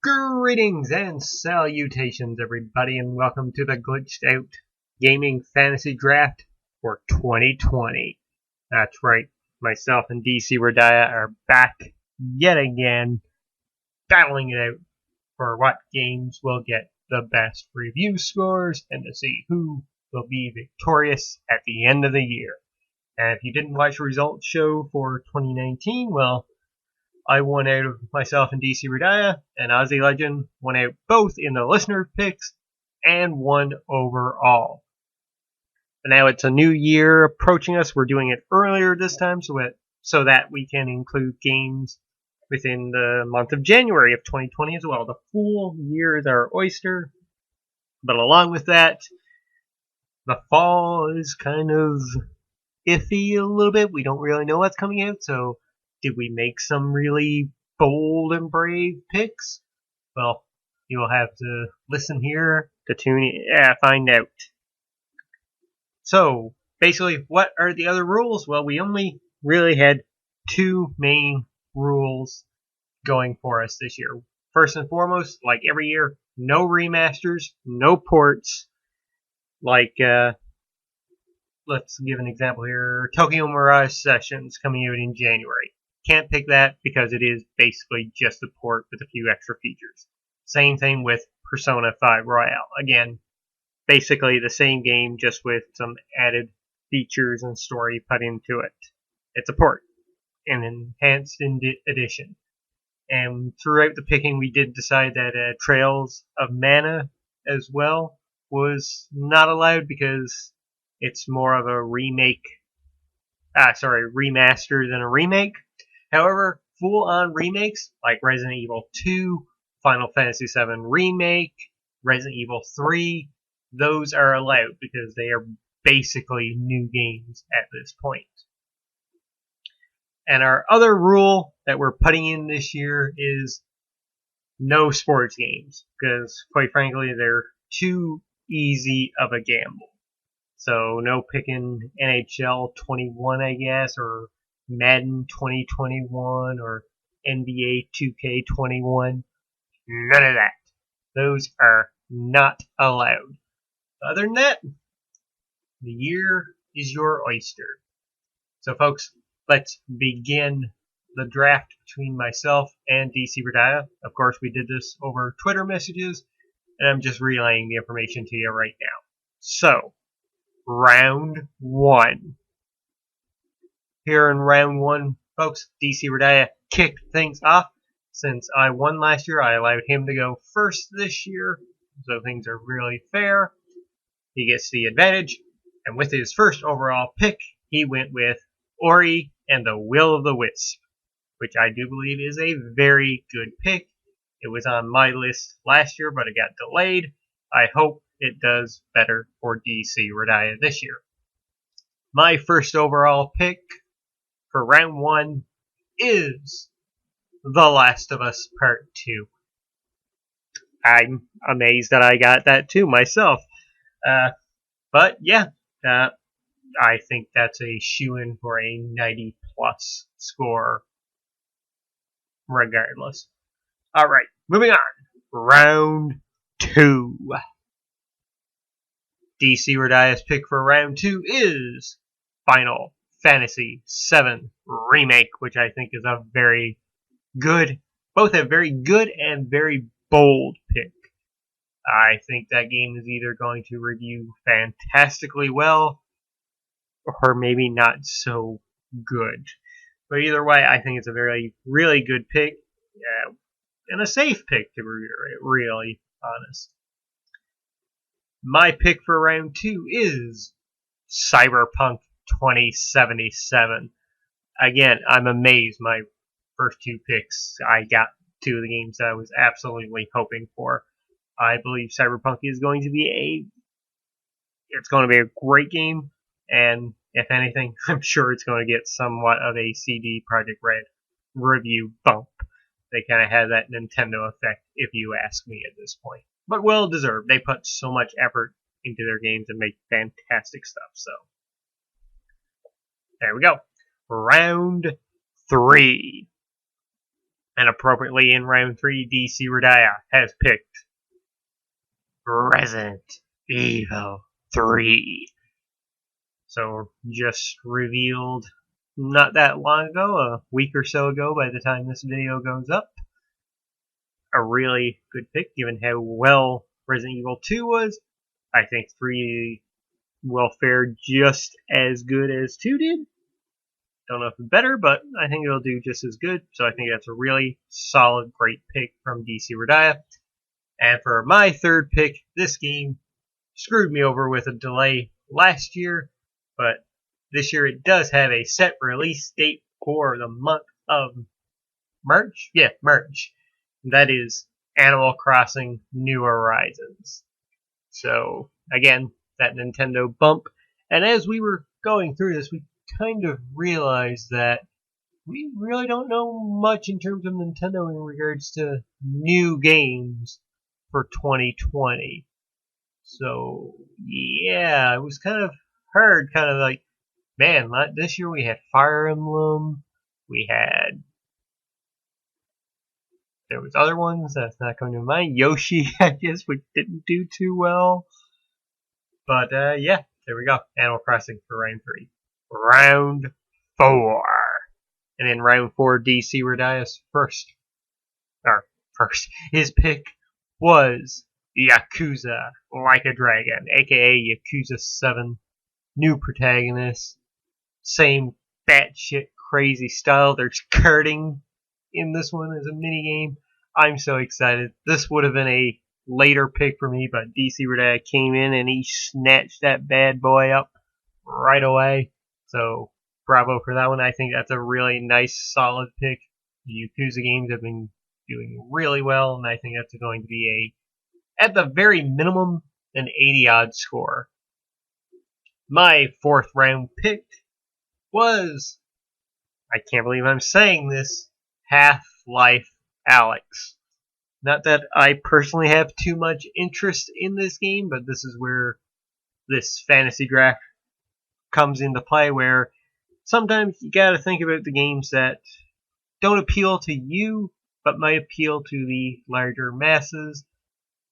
Greetings and salutations, everybody, and welcome to the Glitched Out Gaming Fantasy Draft for 2020. That's right, myself and DCRediah are back yet again, battling it out for what games will get the best review scores and to see who will be victorious at the end of the year. And if you didn't watch the results show for 2019, well, I won out of myself and DCRediah, and Aussie Legend won out both in the listener picks and won overall. But now it's a new year approaching us. We're doing it earlier this time so that we can include games within the month of January of 2020 as well. The full year is our oyster. But along with that, the fall is kind of iffy a little bit. We don't really know what's coming out, so did we make some really bold and brave picks? Well, you'll have to listen here to find out. So, basically, what are the other rules? Well, we only really had two main rules going for us this year. First and foremost, like every year, no remasters, no ports. Like, let's give an example here. Tokyo Mirage Sessions coming out in January. Can't pick that because it is basically just a port with a few extra features. Same thing with Persona 5 Royale. Again, basically the same game, just with some added features and story put into it. It's a port, an enhanced edition. And throughout the picking, we did decide that Trails of Mana as well was not allowed because it's more of a remaster than a remake. However, full-on remakes like Resident Evil 2, Final Fantasy 7 Remake, Resident Evil 3, those are allowed because they are basically new games at this point. And our other rule that we're putting in this year is no sports games because, quite frankly, they're too easy of a gamble. So no picking NHL 21, I guess, or Madden 2021 or NBA 2K21. None of that. Those are not allowed. Other than that, the year is your oyster. So folks, let's begin the draft between myself and DCRediah. Of course, we did this over Twitter messages, and I'm just relaying the information to you right now. So, round one. Here in round one, folks, DCRediah kicked things off. Since I won last year, I allowed him to go first this year, so things are really fair. He gets the advantage, and with his first overall pick, he went with Ori and the Will of the Wisp, which I do believe is a very good pick. It was on my list last year, but it got delayed. I hope it does better for DCRediah this year. My first overall pick for round one is The Last of Us Part 2. I'm amazed that I got that too myself. But yeah, I think that's a shoo-in for a 90 plus score regardless. Alright, moving on. Round 2. DCRediah's pick for round 2 is Final Fantasy 7 Remake, which I think is a very good, both a very good and very bold pick. I think that game is either going to review fantastically well or maybe not so good. But either way, I think it's a very, really good pick. Yeah, and a safe pick, to be really honest. My pick for round 2 is Cyberpunk 2077. Again, I'm amazed. My first two picks, I got two of the games that I was absolutely hoping for. I believe Cyberpunk is going to be a great game, and if anything, I'm sure it's going to get somewhat of a CD Projekt Red review bump. They kind of have that Nintendo effect, if you ask me at this point. But well deserved. They put so much effort into their games and make fantastic stuff, so there we go. Round 3. And appropriately in round 3, DCRediah has picked Resident Evil 3. So just revealed not that long ago, a week or so ago by the time this video goes up. A really good pick given how well Resident Evil 2 was. I think 3 will fare just as good as 2 did. Don't know if it's better, but I think it'll do just as good. So I think that's a really solid, great pick from DCRediah. And for my third pick, this game screwed me over with a delay last year, but this year it does have a set release date for the month of March. Yeah, March. That is Animal Crossing New Horizons. So, again, that Nintendo bump. And as we were going through this, we kind of realized that we really don't know much in terms of Nintendo in regards to new games for 2020. So, yeah, it was kind of hard, kind of like, man, this year we had Fire Emblem, there was other ones that's not coming to mind. Yoshi, I guess, which didn't do too well. But, yeah, there we go. Animal Crossing for round 3. Round 4. And in round 4, DCRediah's his pick was Yakuza Like a Dragon, aka Yakuza 7. New protagonist. Same batshit crazy style. There's karting in this one as a minigame. I'm so excited. This would have been a later pick for me, but DCRediah came in and he snatched that bad boy up right away. So bravo for that one. I think that's a really nice, solid pick. The Yakuza games have been doing really well, and I think that's going to be at the very minimum, an 80-odd score. My fourth round pick was, I can't believe I'm saying this, Half-Life Alyx. Not that I personally have too much interest in this game, but this is where this fantasy draft comes into play, where sometimes you gotta think about the games that don't appeal to you, but might appeal to the larger masses.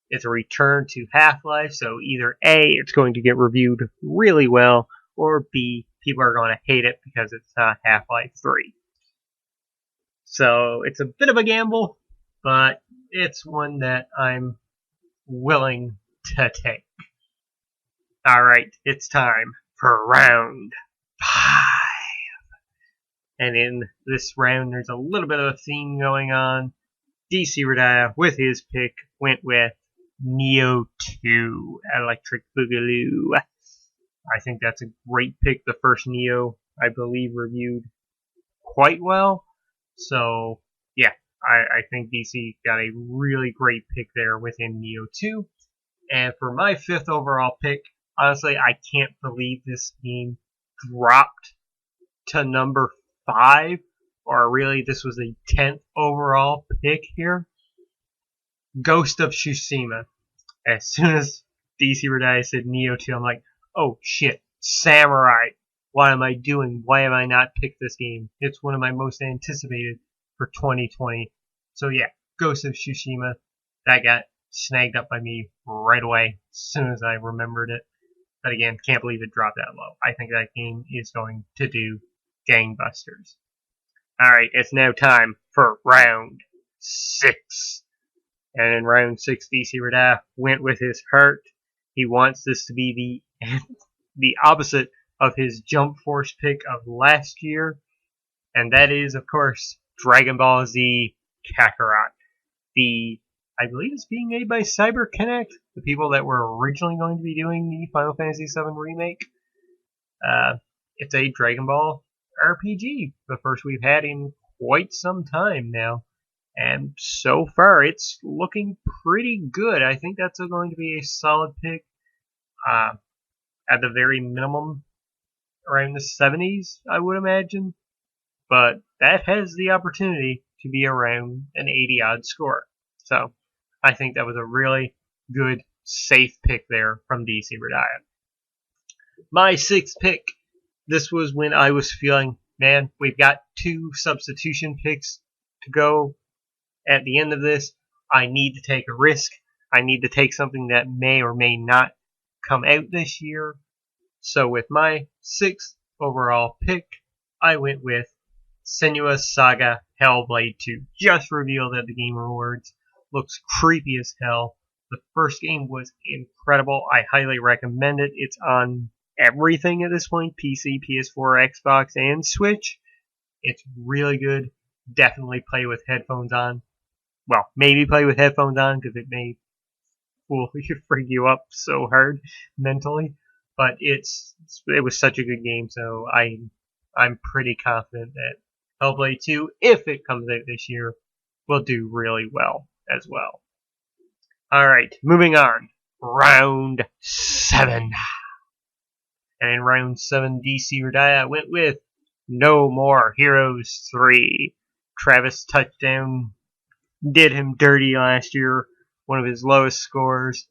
It's a return to Half-Life, so either A, it's going to get reviewed really well, or B, people are going to hate it because it's not Half-Life 3. So it's a bit of a gamble, but it's one that I'm willing to take. Alright, it's time for round 5. And in this round, there's a little bit of a theme going on. DCRediah, with his pick, went with Neo 2, Electric Boogaloo. I think that's a great pick. The first Neo, I believe, reviewed quite well. So, yeah, I think DC got a really great pick there within Neo 2. And for my fifth overall pick, honestly, I can't believe this game dropped to number 5. Or really, this was a 10th overall pick here. Ghost of Tsushima. As soon as DCRediah said Neo 2, I'm like, oh shit, Samurai. What am I doing? Why am I not picked this game? It's one of my most anticipated for 2020. So yeah, Ghost of Tsushima. That got snagged up by me right away as soon as I remembered it. But again, can't believe it dropped that low. I think that game is going to do gangbusters. Alright, it's now time for round 6. And in round 6, DCRediah went with his heart. He wants this to be the opposite of his Jump Force pick of last year. And that is, of course, Dragon Ball Z Kakarot. I believe it's being made by CyberConnect, the people that were originally going to be doing the Final Fantasy VII Remake. It's a Dragon Ball RPG, the first we've had in quite some time now. And so far, it's looking pretty good. I think that's going to be a solid pick. At the very minimum, around the 70s, I would imagine. But that has the opportunity to be around an 80-odd score. So, I think that was a really good, safe pick there from DCRediah. My sixth pick, this was when I was feeling, man, we've got 2 substitution picks to go. at the end of this, I need to take a risk. I need to take something that may or may not come out this year. So with my 6th overall pick, I went with Senua's Saga Hellblade 2. Just revealed at the Game Awards. Looks creepy as hell. The first game was incredible. I highly recommend it. It's on everything at this point. PC, PS4, Xbox, and Switch. It's really good. Definitely play with headphones on. Well, maybe play with headphones on because it may freak you up so hard mentally. But it was such a good game, so I'm pretty confident that Hellblade 2, if it comes out this year, will do really well as well. Alright, moving on. Round 7. And in round 7, DCRediah went with No More Heroes 3. Travis Touchdown did him dirty last year, one of his lowest scores.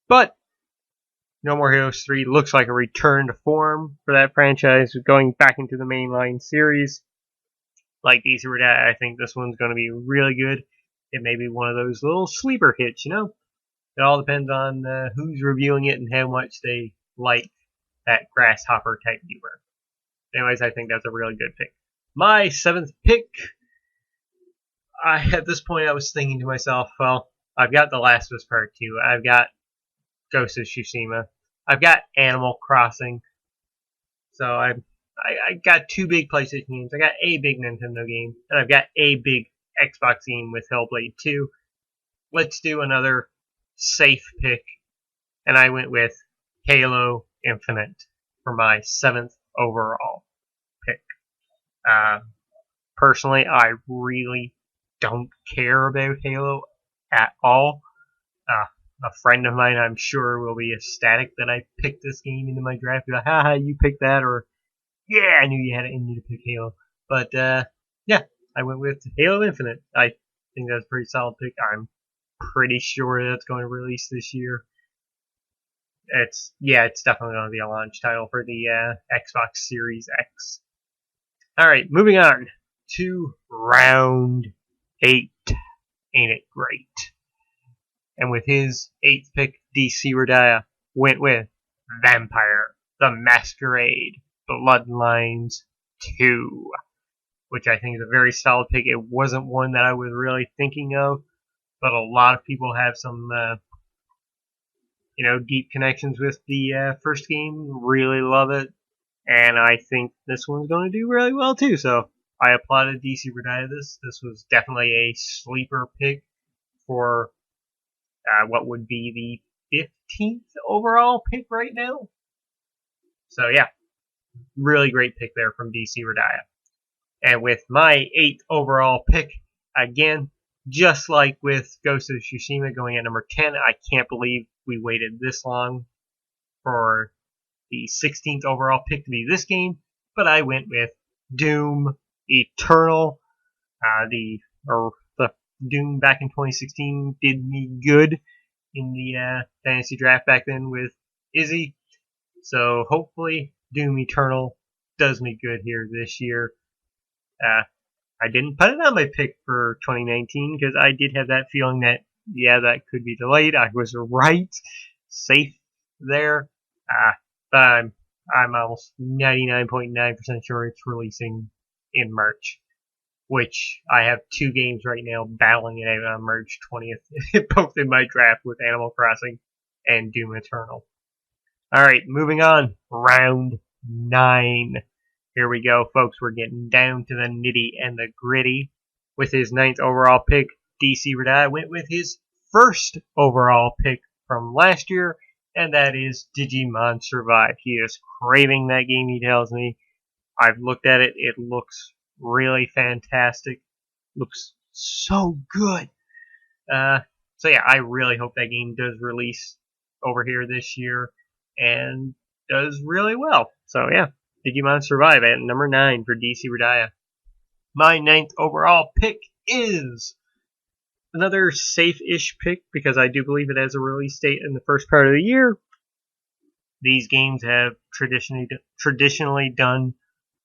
But No More Heroes 3 looks like a return to form for that franchise, going back into the mainline series. Like DCRediah, I think this one's going to be really good. It may be one of those little sleeper hits, you know? It all depends on who's reviewing it and how much they like that grasshopper type humor. Anyways, I think that's a really good pick. My 7th pick, at this point I was thinking to myself, well, I've got The Last of Us Part 2, I've got Ghost of Tsushima, I've got Animal Crossing, so I got 2 big PlayStation games, I got a big Nintendo game, and I've got a big Xbox game with Hellblade 2. Let's do another safe pick, and I went with Halo Infinite for my 7th overall pick. Personally, I really don't care about Halo at all. A friend of mine, I'm sure, will be ecstatic that I picked this game into my draft. Be like, haha, you picked that, or yeah, I knew you had it in you to pick Halo. But yeah, I went with Halo Infinite. I think that's a pretty solid pick. I'm pretty sure that's going to release this year. It's definitely going to be a launch title for the Xbox Series X. Alright, moving on to round 8. Ain't it great? And with his 8th pick, DCRediah went with Vampire the Masquerade Bloodlines 2, which I think is a very solid pick. It wasn't one that I was really thinking of, but a lot of people have some deep connections with the first game, really love it, and I think this one's going to do really well too, so I applauded DCRediah this. This was definitely a sleeper pick for what would be the 15th overall pick right now. So yeah, really great pick there from DCRediah. And with my 8th overall pick, again, just like with Ghost of Tsushima going at number 10, I can't believe we waited this long for the 16th overall pick to be this game, but I went with Doom Eternal. The Doom back in 2016 did me good in the fantasy draft back then with Izzy, so hopefully Doom Eternal does me good here this year. I didn't put it on my pick for 2019 because I did have that feeling that, yeah, that could be delayed. I was right. Safe there. But I'm almost 99.9% sure it's releasing in March, which I have 2 games right now battling it out on March 20th, both in my draft with Animal Crossing and Doom Eternal. Alright, moving on. Round 9. Here we go, folks. We're getting down to the nitty and the gritty. With his 9th overall pick, DCRediah went with his 1st overall pick from last year, and that is Digimon Survive. He is craving that game, he tells me. I've looked at it. It looks really fantastic. Looks so good. So yeah, I really hope that game does release over here this year and does really well. So yeah, Digimon Survive at number 9 for DCRediah. My 9th overall pick is another safe-ish pick because I do believe it has a release date in the first part of the year. These games have traditionally done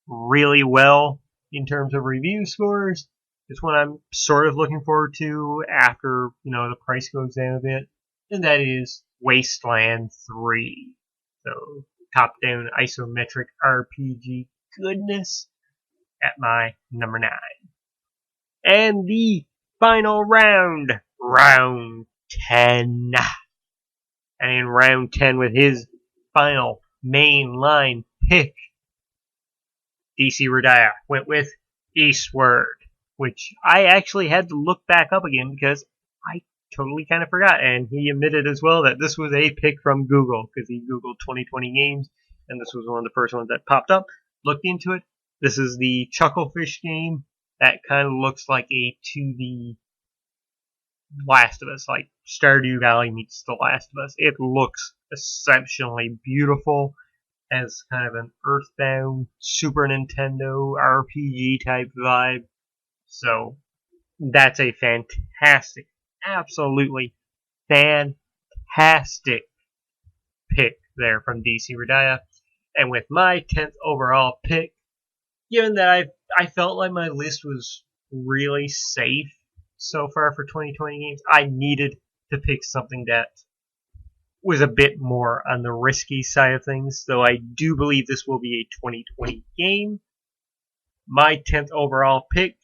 really well in terms of review scores. It's one I'm sort of looking forward to after, the price goes down a bit, and that is Wasteland 3. So, top-down isometric RPG goodness at my number 9. And the final round, round 10. And in round 10 with his final mainline pick, DCRediah went with Eastward, which I actually had to look back up again because I totally kind of forgot. And he admitted as well that this was a pick from Google because he Googled 2020 games, and this was one of the first ones that popped up. Looked into it. This is the Chucklefish game that kind of looks like a 2D Last of Us, like Stardew Valley meets The Last of Us. It looks exceptionally beautiful, as kind of an Earthbound Super Nintendo RPG type vibe. So that's a fantastic, absolutely fantastic pick there from DCRediah. And with my 10th overall pick, given that I felt like my list was really safe so far for 2020 games, I needed to pick something that was a bit more on the risky side of things, though I do believe this will be a 2020 game. My 10th overall pick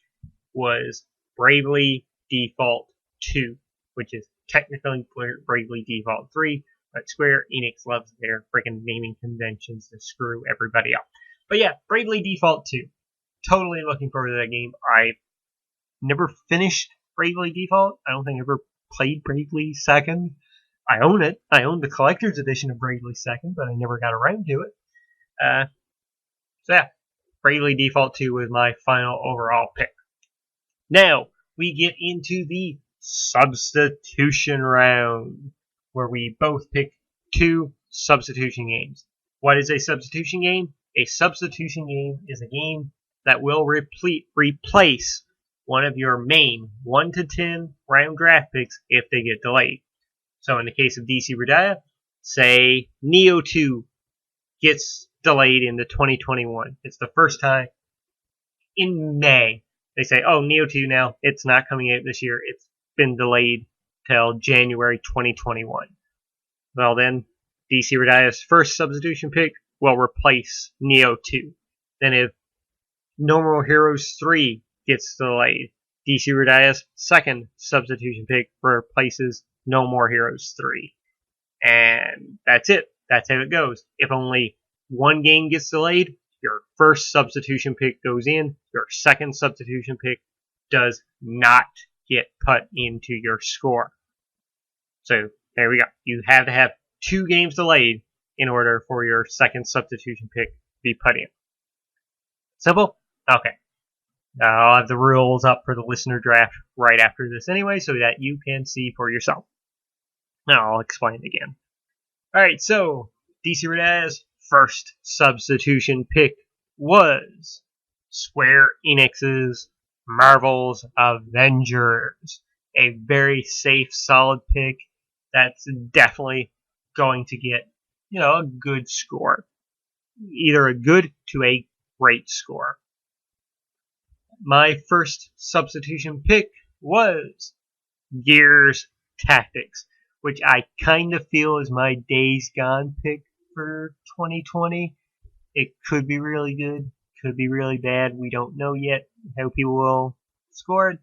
was Bravely Default 2, which is technically Bravely Default 3, but Square Enix loves their freaking naming conventions to screw everybody up. But yeah, Bravely Default 2. Totally looking forward to that game. I never finished Bravely Default. I don't think I ever played Bravely 2nd. I own it. I own the collector's edition of Bravely 2nd, but I never got around to it. So yeah, Bravely Default 2 was my final overall pick. Now, we get into the Substitution Round, where we both pick 2 substitution games. What is a substitution game? A substitution game is a game that will replace one of your main 1 to 10 round draft picks if they get delayed. So in the case of DCRediah, say Neo 2 gets delayed into 2021. It's the first time in May. They say, oh, Neo 2 now, it's not coming out this year. It's been delayed till January 2021. Well then, DCRediah's first substitution pick will replace Neo 2. Then if No More Heroes 3 gets delayed, DCRediah's second substitution pick replaces No More Heroes 3. And that's it. That's how it goes. If only one game gets delayed, your first substitution pick goes in. Your second substitution pick does not get put into your score. So there we go. You have to have 2 games delayed in order for your second substitution pick to be put in. Simple? Okay. I'll have the rules up for the listener draft right after this anyway, so that you can see for yourself. Now I'll explain it again. Alright, so DCRediah's first substitution pick was Square Enix's Marvel's Avengers. A very safe, solid pick that's definitely going to get, a good score. Either a good to a great score. My first substitution pick was Gears Tactics, which I kind of feel is my Days Gone pick for 2020. It could be really good, could be really bad. We don't know yet how people will score it.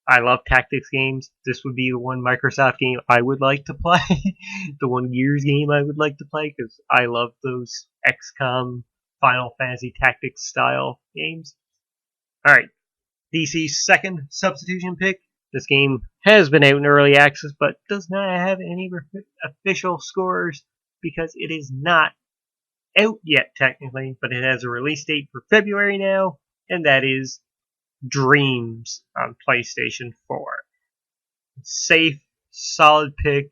I love tactics games. This would be the one Microsoft game I would like to play. The one Gears game I would like to play, because I love those XCOM Final Fantasy Tactics style games. Alright, DC's second substitution pick. This game has been out in early access, but does not have any official scores because it is not out yet technically, but it has a release date for February now, and that is Dreams on PlayStation 4. Safe, solid pick,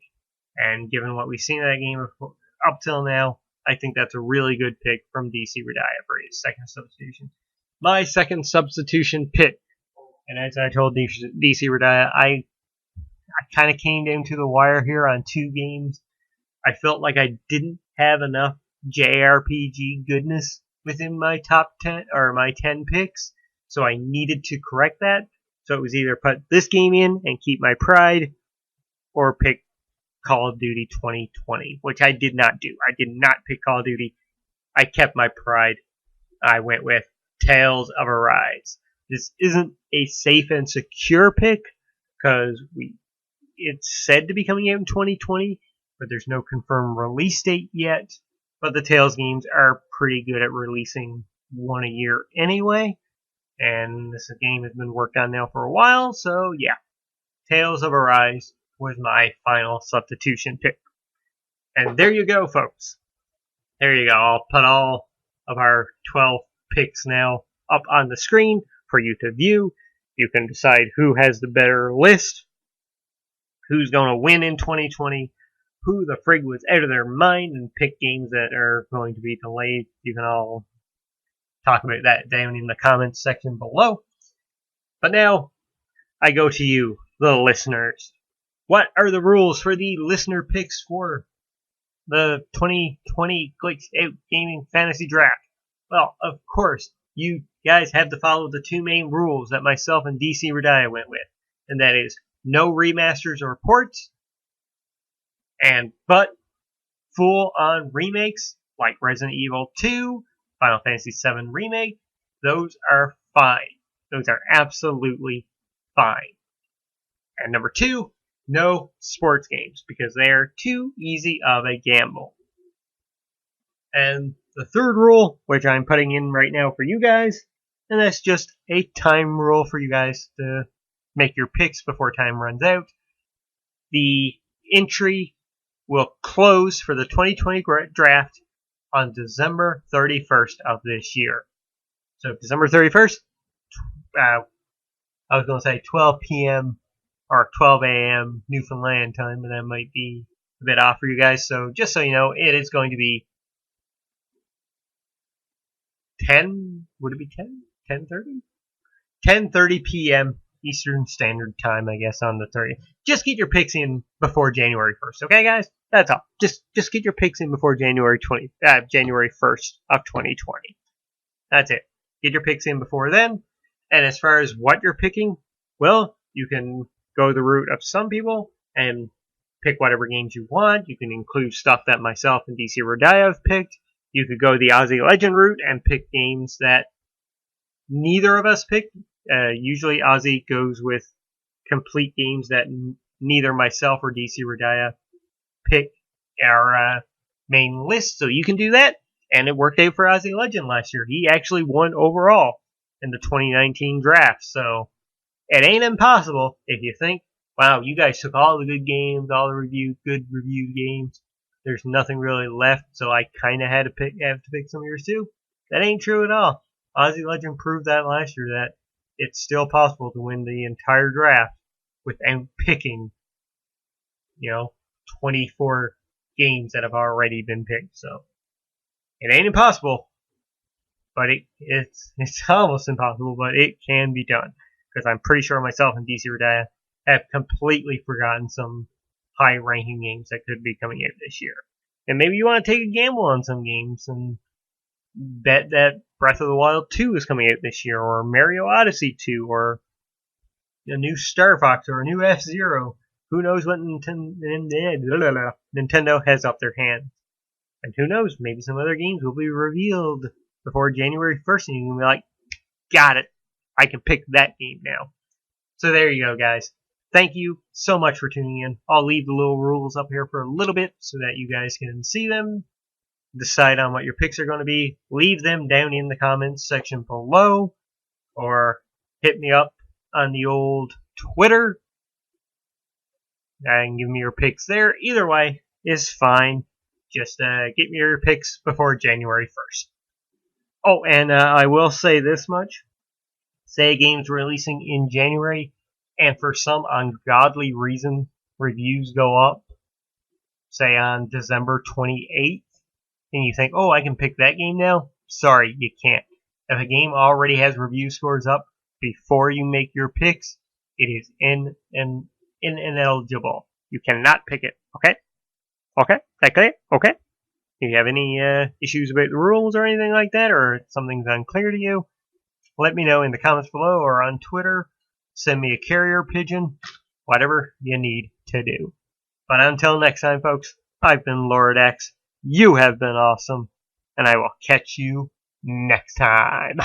and given what we've seen of that game up till now, I think that's a really good pick from DCRediah for his second substitution. My second substitution pick, and as I told DCRediah, I kind of came down to the wire here on 2 games. I felt like I didn't have enough JRPG goodness within my top 10 or my 10 picks, so I needed to correct that. So it was either put this game in and keep my pride, or pick Call of Duty 2020, which I did not do. I did not pick Call of Duty. I kept my pride. I went with Tales of Arise. This isn't a safe and secure pick because it's said to be coming out in 2020, but there's no confirmed release date yet. But the Tales games are pretty good at releasing one a year anyway, and this game has been worked on now for a while, so yeah. Tales of Arise was my final substitution pick. And there you go, folks. There you go. I'll put all of our 12 picks now up on the screen for you to view. You can decide who has the better list, who's going to win in 2020, who the frig was out of their mind, and pick games that are going to be delayed. You can all talk about that down in the comments section below. But now, I go to you, the listeners. What are the rules for the listener picks for the 2020 Glitched Out Gaming Fantasy Draft? Well, of course, you guys have to follow the two main rules that myself and DCRediah went with, and that is no remasters or ports, but full-on remakes like Resident Evil 2, Final Fantasy 7 Remake. Those are fine. Those are absolutely fine. And number 2, no sports games, because they are too easy of a gamble. And the third rule, which I'm putting in right now for you guys, and that's just a time rule for you guys to make your picks before time runs out. The entry will close for the 2020 draft on December 31st of this year. So December 31st, I was going to say 12 p.m. or 12 a.m. Newfoundland time, but that might be a bit off for you guys. So just so you know, it is going to be 10, would it be 10? 10:30? 10:30 p.m. Eastern Standard Time, I guess, on the 30th. Just get your picks in before January 1st, okay, guys? That's all. Just get your picks in before January 1st of 2020. That's it. Get your picks in before then. And as far as what you're picking, well, you can go the route of some people and pick whatever games you want. You can include stuff that myself and DCRediah have picked. You could go the Aussie Legend route and pick games that neither of us picked. Usually Aussie goes with complete games that neither myself or DCRediah pick our main list, so you can do that. And it worked out for Aussie Legend last year. He actually won overall in the 2019 draft, so it ain't impossible if you think, wow, you guys took all the good games, all the good reviewed games. There's nothing really left, so I kind of have to pick some of yours too. That ain't true at all. Aussie Legend proved that last year, that it's still possible to win the entire draft without picking, 24 games that have already been picked. So it ain't impossible, but it's almost impossible, but it can be done. Because I'm pretty sure myself and DCRediah have completely forgotten some high-ranking games that could be coming out this year. And maybe you want to take a gamble on some games and bet that Breath of the Wild 2 is coming out this year, or Mario Odyssey 2, or a new Star Fox, or a new F-Zero. Who knows what Nintendo has up their hands. And who knows, maybe some other games will be revealed before January 1st, and you can be like, got it, I can pick that game now. So there you go, guys. Thank you so much for tuning in. I'll leave the little rules up here for a little bit so that you guys can see them, decide on what your picks are going to be. Leave them down in the comments section below, or hit me up on the old Twitter and give me your picks there. Either way is fine. Just get me your picks before January 1st. Oh, and I will say this much. Say a game's releasing in January, and for some ungodly reason, reviews go up, say on December 28th, and you think, oh, I can pick that game now? Sorry, you can't. If a game already has review scores up before you make your picks, it is ineligible. You cannot pick it, okay? Okay? That clear? Okay? If you have any issues about the rules or anything like that, or something's unclear to you, let me know in the comments below or on Twitter. send me a carrier pigeon, whatever you need to do. But until next time, folks, I've been Lord X. You have been awesome, and I will catch you next time.